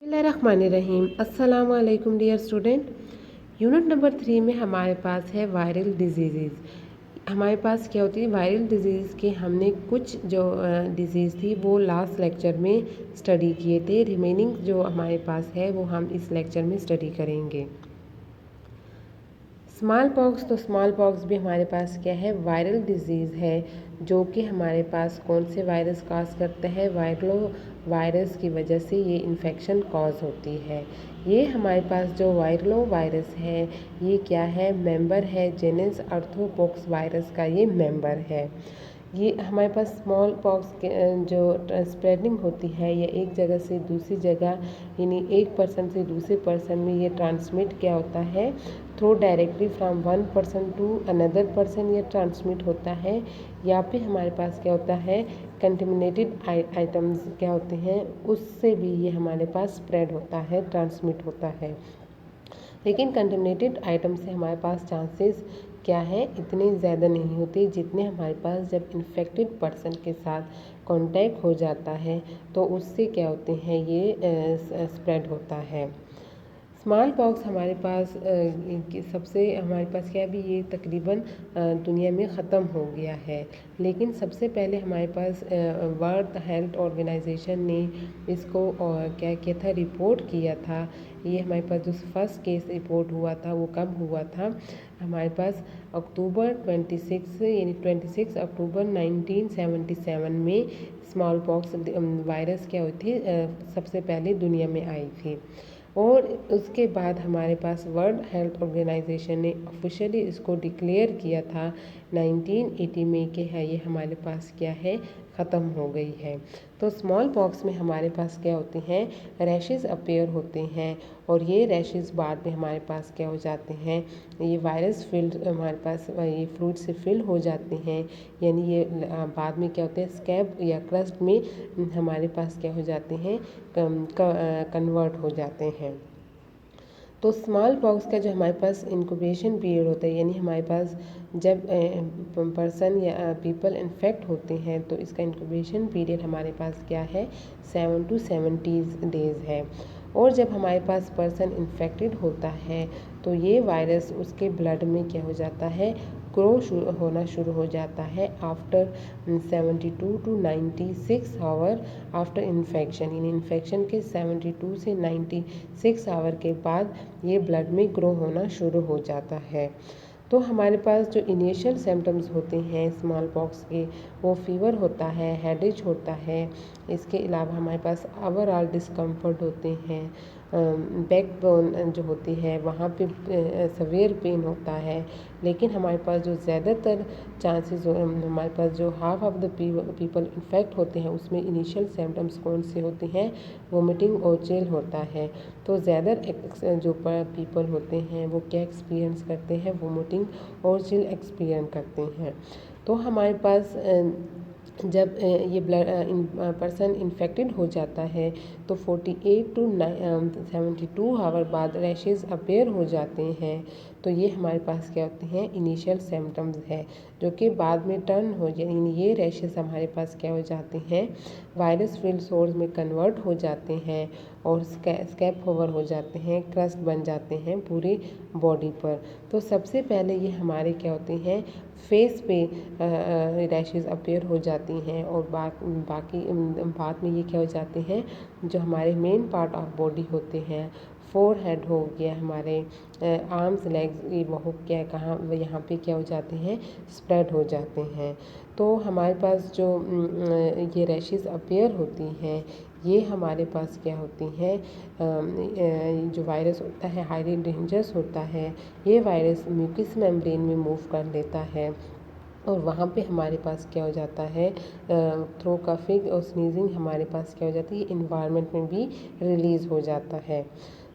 बिस्मिल्लाहिर्रहमानिर्रहीम। अस्सलाम वालेकुम डियर स्टूडेंट। यूनिट नंबर 3 में हमारे पास है वायरल डिजीज़। हमारे पास क्या होती है वायरल डिजीज़ के हमने कुछ जो डिजीज़ थी वो लास्ट लेक्चर में स्टडी किए थे। रिमेनिंग जो हमारे पास है वो हम इस लेक्चर में स्टडी करेंगे। स्मॉल पॉक्स, तो स्मॉल पॉक्स भी हमारे पास क्या है वायरल डिजीज़ है, जो कि हमारे पास कौन से वायरस कॉज करता है, वायरलो वायरस की वजह से ये इन्फेक्शन कॉज होती है। ये हमारे पास जो वायरलो वायरस है ये क्या है, मेंबर है जेनस आर्थ्रोपॉक्स वायरस का, ये मेंबर है। ये हमारे पास स्मॉल पॉक्स के जो स्प्रेडिंग होती है ये एक जगह से दूसरी जगह, यानी एक पर्सन से दूसरे पर्सन में ये ट्रांसमिट क्या होता है, through directly from one person to another person ये ट्रांसमिट होता है। या फिर हमारे पास क्या होता है कंटेमिनेटेड आइटम्स क्या होते हैं उससे भी ये हमारे पास स्प्रेड होता है, ट्रांसमिट होता है। लेकिन कंटेमिनेटेड आइटम से हमारे पास चांसेस क्या है इतने ज़्यादा नहीं होते जितने हमारे पास जब इन्फेक्टेड पर्सन के साथ कांटेक्ट हो जाता है तो उससे क्या होते हैं ये स्प्रेड होता है। स्मॉल पॉक्स हमारे पास सबसे हमारे पास क्या अभी ये तकरीबन दुनिया में ख़त्म हो गया है, लेकिन सबसे पहले हमारे पास वर्ल्ड हेल्थ ऑर्गेनाइजेशन ने इसको क्या किया था, रिपोर्ट किया था। ये हमारे पास जो फर्स्ट केस रिपोर्ट हुआ था वो कब हुआ था, हमारे पास अक्टूबर 26 यानी 26 अक्टूबर 1977 में स्मॉल पॉक्स वायरस क्या हुई थी सबसे पहले दुनिया में आई थी। और उसके बाद हमारे पास वर्ल्ड हेल्थ ऑर्गेनाइजेशन ने ऑफिशियली इसको डिक्लेयर किया था 1980 में कि है ये हमारे पास क्या है ख़त्म हो गई है। तो स्मॉल पॉक्स में हमारे पास क्या होते हैं, रैशेस अपीयर होते हैं, और ये रैशेस बाद में हमारे पास क्या हो जाते हैं, ये वायरस फिल्ड हमारे पास ये फ्लूइड से फिल हो जाते हैं, यानी ये बाद में क्या होते हैं स्कैब या क्रस्ट में हमारे पास क्या हो जाते हैं, कन्वर्ट हो जाते हैं। तो स्मॉल पॉक्स का जो हमारे पास इंक्यूबेशन पीरियड होता है, यानी हमारे पास जब पर्सन या पीपल इन्फेक्ट होते हैं तो इसका इंक्यूबेशन पीरियड हमारे पास क्या है 7 to 70 डेज़ है। और जब हमारे पास पर्सन इन्फेक्टेड होता है तो ये वायरस उसके ब्लड में क्या हो जाता है, ग्रो होना शुरू हो जाता है after 72 to 96 hour after infection, यानी इन्फेक्शन के 72 से 96 आवर के बाद ये ब्लड में ग्रो होना शुरू हो जाता है। तो हमारे पास जो इनिशियल सिम्टम्स होते हैं स्मॉल पॉक्स के वो फीवर होता है, हेडेज होता है, इसके अलावा हमारे पास ओवरऑल डिस्कम्फर्ट होते हैं, बैक बोन जो होती है वहाँ पे सवेयर पेन होता है। लेकिन हमारे पास जो ज़्यादातर चांसेस हमारे पास जो half of the people infect होते हैं उसमें इनिशियल सिम्टम्स कौन से होते हैं, वोमिटिंग और चिल होता है। तो ज़्यादा जो पीपल होते हैं वो क्या एक्सपीरियंस करते हैं, वोमिटिंग और चिल एक्सपीरियंस करते हैं। तो हमारे पास जब ये पर्सन इन्फेक्टेड हो जाता है तो 48 to 72 आवर बाद रैशेस अपीयर हो जाते हैं। तो ये हमारे पास क्या होते हैं इनिशियल सिम्टम्स है, जो कि बाद में टर्न हो यानी ये रैशेस हमारे पास क्या हो जाते हैं, वायरस फील्ड सोर्स में कन्वर्ट हो जाते हैं और स्कैब होवर हो जाते हैं, क्रस्ट बन जाते हैं पूरी बॉडी पर। तो सबसे पहले ये हमारे क्या होते हैं फेस पे रैशेस अपीयर हो जाती हैं, और बाकी बाद में ये क्या हो जाते हैं जो हमारे मेन पार्ट ऑफ बॉडी होते हैं, फोर हेड हो गया, हमारे आर्म्स लेग्स ये वो क्या कहाँ यहाँ पे क्या हो जाते हैं स्प्रेड हो जाते हैं। तो हमारे पास जो ये रैशेस अपीयर होती हैं ये हमारे पास क्या होती हैं, जो वायरस होता है हाईली डेंजरस होता है। ये वायरस म्यूकस मेम्ब्रेन में मूव कर लेता है और वहाँ पे हमारे पास क्या हो जाता है थ्रो कफिंग और स्नीजिंग हमारे पास क्या हो जाती है इन्वायरमेंट में भी रिलीज़ हो जाता है।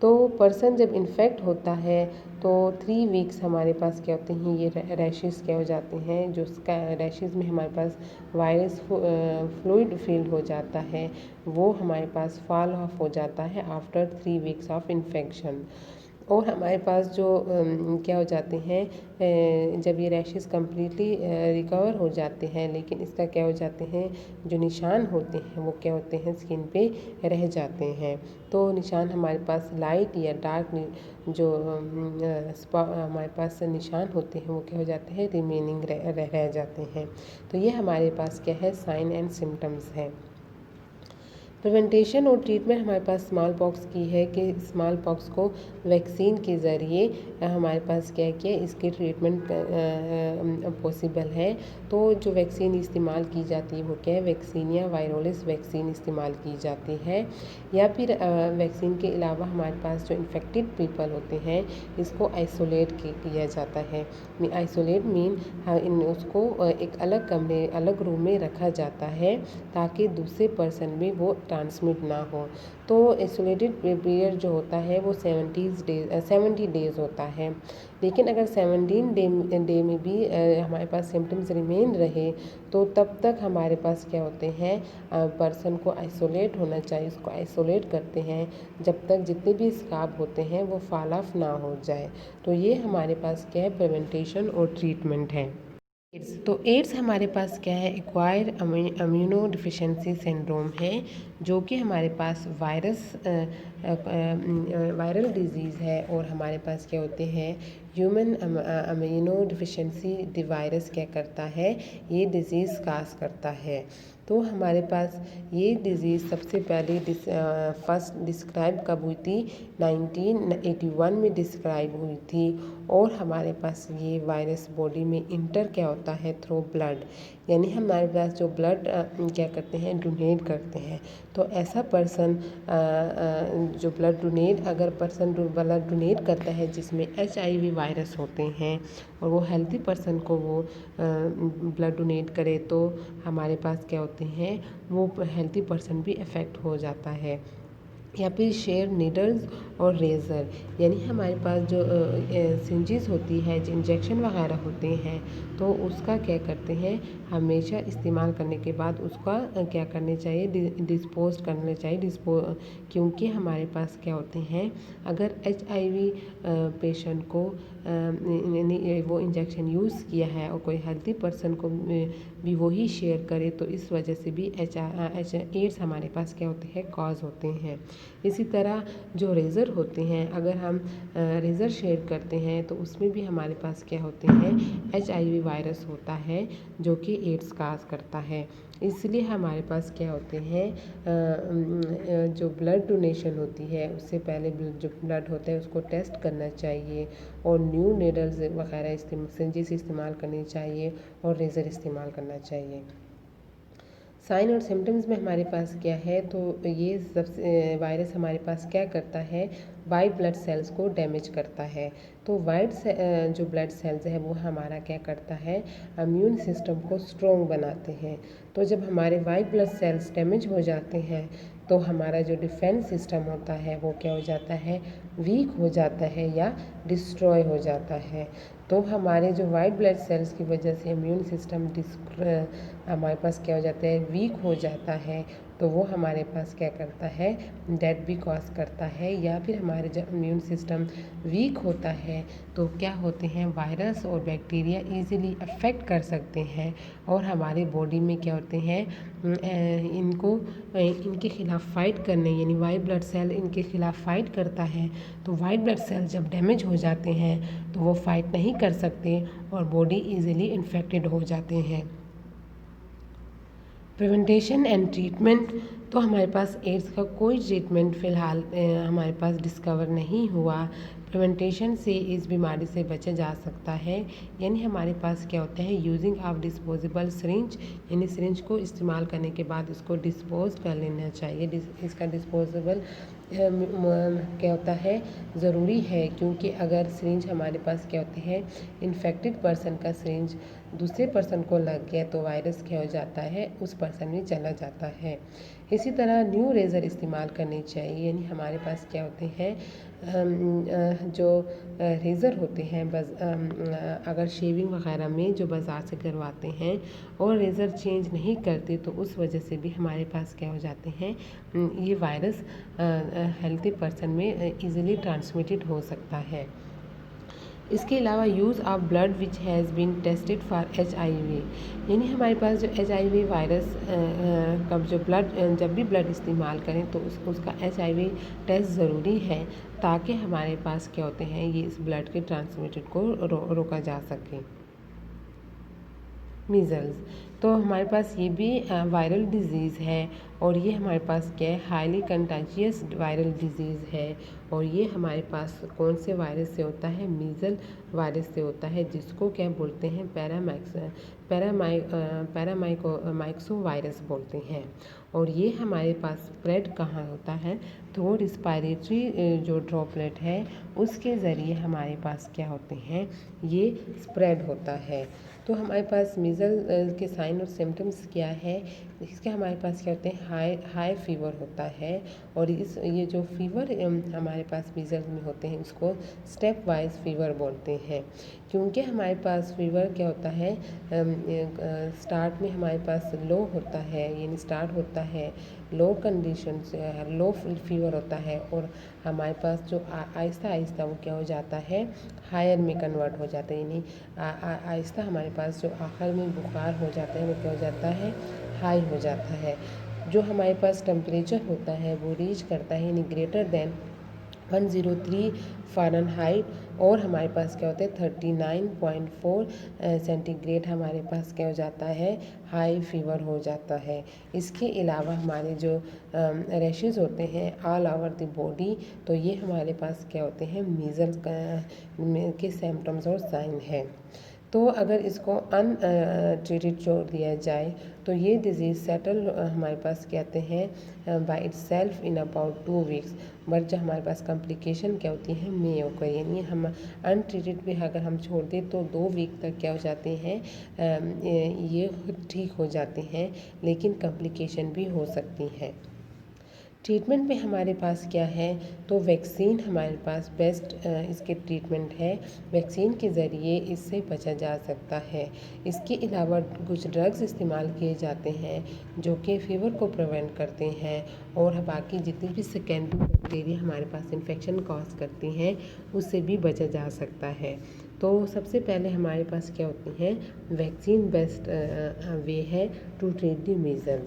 तो पर्सन जब इन्फेक्ट होता है तो 3 वीक्स हमारे पास क्या होते हैं ये रैशेस क्या हो जाते हैं, जो रैशेस में हमारे पास वायरस फ्लूइड फील्ड हो जाता है वो हमारे पास फॉल ऑफ हो जाता है आफ्टर 3 वीक्स ऑफ इन्फेक्शन। और हमारे पास जो क्या हो जाते हैं, जब ये रैशेस कम्प्लीटली रिकवर हो जाते हैं, लेकिन इसका क्या हो जाते हैं, जो निशान होते हैं वो क्या होते हैं, स्किन पे रह जाते हैं। तो निशान हमारे पास लाइट या डार्क जो हमारे पास निशान होते हैं वो क्या हो जाते हैं, रिमेनिंग रह जाते हैं। तो ये हमारे पास क्या है, साइन एंड सिम्टम्स है। प्रिवेंटेशन और ट्रीटमेंट हमारे पास स्मॉल पॉक्स की है कि स्मॉल पॉक्स को वैक्सीन के ज़रिए हमारे पास क्या किया, इसकी ट्रीटमेंट पॉसिबल है। तो जो वैक्सीन इस्तेमाल की जाती है वो क्या है, वैक्सीनिया वायरोलिस वैक्सीन इस्तेमाल की जाती है। या फिर वैक्सीन के अलावा हमारे पास जो इन्फेक्टेड पीपल होते हैं इसको आइसोलेट किया जाता है। आइसोलेट मीन उसको एक अलग कमरे, अलग रूम में रखा जाता है ताकि दूसरे पर्सन में वो ट्रांसमिट ना हो। तो आइसोलेटेड पीरियड जो होता है वो 70 डेज़ होता है। लेकिन अगर 17 डे में भी हमारे पास सिम्टम्स रिमेन रहे तो तब तक हमारे पास क्या होते हैं, पर्सन को आइसोलेट होना चाहिए, उसको आइसोलेट करते हैं जब तक जितने भी स्काब होते हैं वो फॉल ऑफ ना हो जाए। तो ये हमारे पास क्या है, प्रिवेंटेशन और ट्रीटमेंट है। तो एड्स हमारे पास क्या है, एक्वायर्ड इम्यूनो डिफिशिएंसी सिंड्रोम है, जो कि हमारे पास वायरल डिजीज़ है। और हमारे पास क्या होते हैं, ह्यूमन इम्यूनो डिफिशिएंसी वायरस क्या करता है, ये डिज़ीज़ काज करता है। तो हमारे पास ये डिज़ीज़ सबसे पहले फर्स्ट डिस्क्राइब कब हुई थी, 1981 में डिस्क्राइब हुई थी। और हमारे पास ये वायरस बॉडी में इंटर क्या होता है, थ्रू ब्लड, यानी हमारे पास जो ब्लड क्या करते हैं, डोनेट करते हैं। तो ऐसा पर्सन जो ब्लड डोनेट, अगर पर्सन ब्लड डोनेट करता है जिसमें HIV वायरस होते हैं और वो हेल्दी पर्सन को वो ब्लड डोनेट करे तो हमारे पास क्या होते हैं, वो हेल्दी पर्सन भी अफेक्ट हो जाता है। या फिर शेयर नीडल्स और रेज़र, यानी हमारे पास जो सिंजेस होती है, जो इंजेक्शन वगैरह होते हैं, तो उसका क्या करते हैं, हमेशा इस्तेमाल करने के बाद उसका क्या करने चाहिए, डिस्पोज करने चाहिए। क्योंकि हमारे पास क्या होते हैं, अगर HIV पेशेंट को वो इंजेक्शन यूज़ किया है और कोई हेल्दी पर्सन को भी वही शेयर करे तो इस वजह से भी एड्स हमारे पास क्या होते हैं, कॉज होते हैं। इसी तरह जो रेज़र होते हैं, अगर हम रेज़र शेयर करते हैं तो उसमें भी हमारे पास क्या होते हैं, HIV वायरस होता है जो कि एड्स काज करता है। इसलिए हमारे पास क्या होते हैं, जो ब्लड डोनेशन होती है उससे पहले जो ब्लड होता है उसको टेस्ट करना चाहिए और न्यू नीडल्स वगैरह सिंजेस इस्तेमाल करनी चाहिए और रेज़र इस्तेमाल करना चाहिए। साइन और सिम्टम्स में हमारे पास क्या है, तो ये सबसे वायरस हमारे पास क्या करता है, वाइट ब्लड सेल्स को डैमेज करता है। तो जो ब्लड सेल्स है वो हमारा क्या करता है, इम्यून सिस्टम को स्ट्रॉन्ग बनाते हैं। तो जब हमारे वाइट ब्लड सेल्स डैमेज हो जाते हैं तो हमारा जो डिफेंस सिस्टम होता है वो क्या हो जाता है, वीक हो जाता है या डिस्ट्रॉय हो जाता है। तो हमारे जो वाइट ब्लड सेल्स की वजह से इम्यून सिस्टम हमारे पास क्या हो जाता है, वीक हो जाता है। तो वो हमारे पास क्या करता है, डेथ भी कॉज करता है। या फिर हमारे जब इम्यून सिस्टम वीक होता है तो क्या होते हैं, वायरस और बैक्टीरिया इजीली अफेक्ट कर सकते हैं और हमारे बॉडी में क्या होते हैं, इनके खिलाफ फाइट करने, यानी वाइट ब्लड सेल इनके खिलाफ फाइट करता है। तो वाइट ब्लड सेल जब डैमेज हो जाते हैं तो वो फाइट नहीं कर सकते और बॉडी इजीली इन्फेक्टेड हो जाते हैं। प्रिवेंटेशन एंड ट्रीटमेंट, तो हमारे पास एड्स का कोई ट्रीटमेंट फ़िलहाल हमारे पास डिस्कवर नहीं हुआ। प्रिवेंटेशन से इस बीमारी से बचा जा सकता है, यानी हमारे पास क्या होता है, यूजिंग ऑफ डिस्पोजेबल सिरिंज, यानी सिरिंज को इस्तेमाल करने के बाद उसको डिस्पोज कर लेना चाहिए। इसका डिस्पोजेबल क्या होता है, ज़रूरी है, क्योंकि अगर सिरिंज हमारे पास क्या होते हैं, इन्फेक्टेड पर्सन का सिरिंज दूसरे पर्सन को लग गया तो वायरस क्या हो जाता है, उस पर्सन में चला जाता है। इसी तरह न्यू रेज़र इस्तेमाल करनी चाहिए, यानी हमारे पास क्या होते हैं जो रेज़र होते हैं बस अगर शेविंग वगैरह में जो बाज़ार से करवाते हैं और रेज़र चेंज नहीं करते तो उस वजह से भी हमारे पास क्या हो जाते हैं ये वायरस हेल्थी पर्सन में इजीली ट्रांसमिटेड हो सकता है। इसके अलावा use of blood which has been tested for HIV, यानी हमारे पास जो HIV वायरस का जो ब्लड जब भी ब्लड इस्तेमाल करें तो उसका HIV टेस्ट ज़रूरी है ताकि हमारे पास क्या होते हैं ये इस ब्लड के ट्रांसमिटेड को रोका जा सके। मीज़ल्स, तो हमारे पास ये भी वायरल डिज़ीज़ है और ये हमारे पास क्या है हाईली कंटाजियस वायरल डिज़ीज़ है और ये हमारे पास कौन से वायरस से होता है, मीज़ल वायरस से होता है जिसको क्या बोलते हैं पैरामाइक्सो वायरस बोलते हैं। और ये हमारे पास स्प्रेड कहाँ होता है तो रिस्पायरेटरी जो ड्रॉपलेट है उसके ज़रिए हमारे पास क्या होते हैं ये स्प्रेड होता है। तो हमारे पास मीज़ल के साइन और सिम्टम्स क्या है, इसके हमारे पास क्या होते हैं हाई फीवर होता है और ये जो फीवर हमारे पास मीज़ल में होते हैं इसको स्टेप वाइज फीवर बोलते हैं क्योंकि हमारे पास फीवर क्या होता है स्टार्ट में हमारे पास लो होता है, यानी स्टार्ट होता है लो कंडीशन से, लो फीवर होता है और हमारे पास जो आहिस्ता आहिस्ता वो क्या हो जाता है हायर में कन्वर्ट हो जाता है, यानी आहिस्ता हमारे पास जो आखिर में बुखार हो जाता है वो क्या हो जाता है हाई हो जाता है। जो हमारे पास टेम्परेचर होता है वो रीच करता है यानी ग्रेटर देन 103 फ़ारेनहाइट और हमारे पास क्या होता है 39.4 सेंटीग्रेड हमारे पास क्या हो जाता है हाई फीवर हो जाता है। इसके अलावा हमारे जो रैशेज़ होते हैं ऑल ओवर द बॉडी तो ये हमारे पास क्या होते हैं मीज़ल्स के सिम्टम्स और साइन है। तो अगर इसको ट्रीटेड छोड़ दिया जाए तो ये डिज़ीज़ सेटल हमारे पास कहते हैं by itself in about 2 weeks, but जो हमारे पास कॉम्प्लिकेशन क्या होती है मे ओकर, यानी हम अनट्रीटेड भी अगर हम छोड़ दें तो 2 वीक तक क्या हो जाते हैं ये ठीक हो जाते हैं लेकिन कॉम्प्लिकेशन भी हो सकती हैं। ट्रीटमेंट में हमारे पास क्या है तो वैक्सीन हमारे पास बेस्ट इसके ट्रीटमेंट है, वैक्सीन के ज़रिए इससे बचा जा सकता है। इसके अलावा कुछ ड्रग्स इस्तेमाल किए जाते हैं जो कि फीवर को प्रिवेंट करते हैं और बाकी जितनी भी सेकेंडरी बैक्टीरिया हमारे पास इन्फेक्शन कॉज करती हैं उससे भी बचा जा सकता है। तो सबसे पहले हमारे पास क्या होती है वैक्सीन बेस्ट वे है टू ट्रीट द मीज़ल्स।